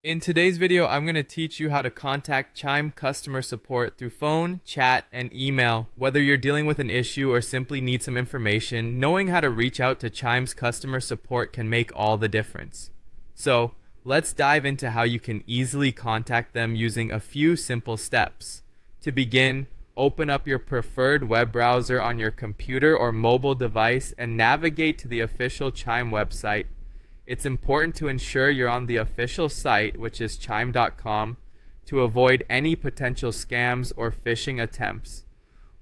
In today's video, I'm going to teach you how to contact Chime customer support through phone, chat, and email. Whether you're dealing with an issue or simply need some information, knowing how to reach out to Chime's customer support can make all the difference. So, let's dive into how you can easily contact them using a few simple steps. To begin, open up your preferred web browser on your computer or mobile device and navigate to the official Chime website. It's important to ensure you're on the official site, which is chime.com, to avoid any potential scams or phishing attempts.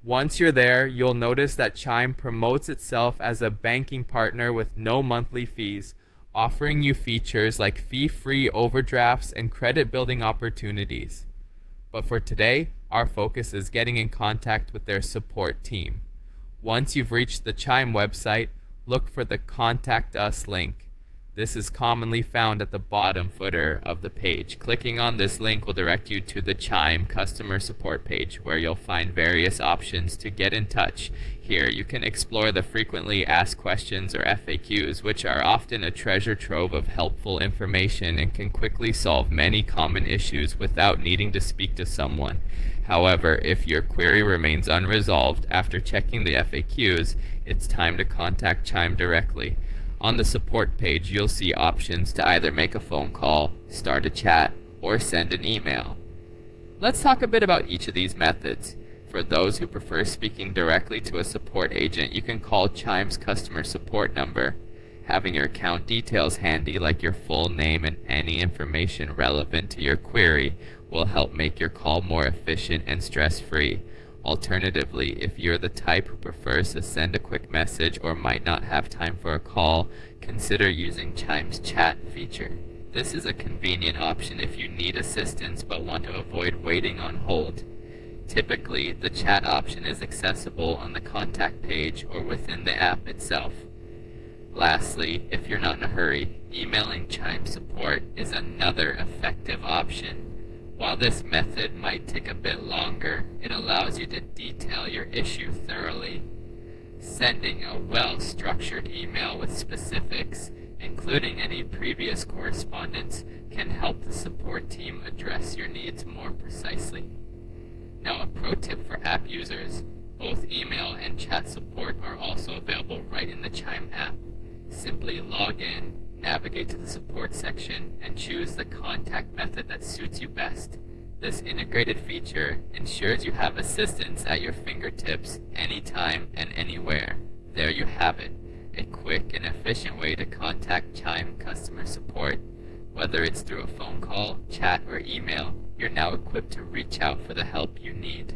Once you're there, you'll notice that Chime promotes itself as a banking partner with no monthly fees, offering you features like fee-free overdrafts and credit-building opportunities. But for today, our focus is getting in contact with their support team. Once you've reached the Chime website, look for the Contact Us link. This is commonly found at the bottom footer of the page. Clicking on this link will direct you to the Chime customer support page, where you'll find various options to get in touch. Here, you can explore the frequently asked questions or FAQs, which are often a treasure trove of helpful information and can quickly solve many common issues without needing to speak to someone. However, if your query remains unresolved after checking the FAQs, it's time to contact Chime directly. On the support page, you'll see options to either make a phone call, start a chat, or send an email. Let's talk a bit about each of these methods. For those who prefer speaking directly to a support agent, you can call Chime's customer support number. Having your account details handy, like your full name and any information relevant to your query, will help make your call more efficient and stress-free. Alternatively, if you're the type who prefers to send a quick message or might not have time for a call, consider using Chime's chat feature. This is a convenient option if you need assistance but want to avoid waiting on hold. Typically, the chat option is accessible on the contact page or within the app itself. Lastly, if you're not in a hurry, emailing Chime support is another effective option. While this method might take a bit longer, it allows you to detail your issue thoroughly. Sending a well-structured email with specifics, including any previous correspondence, can help the support team address your needs more precisely. Now, a pro tip for app users: both email and chat support are also available right in the Chime app. Simply log in, navigate to the support section, and choose the contact method that suits you best. This integrated feature ensures you have assistance at your fingertips anytime and anywhere. There you have it, a quick and efficient way to contact Chime customer support. Whether it's through a phone call, chat, or email, you're now equipped to reach out for the help you need.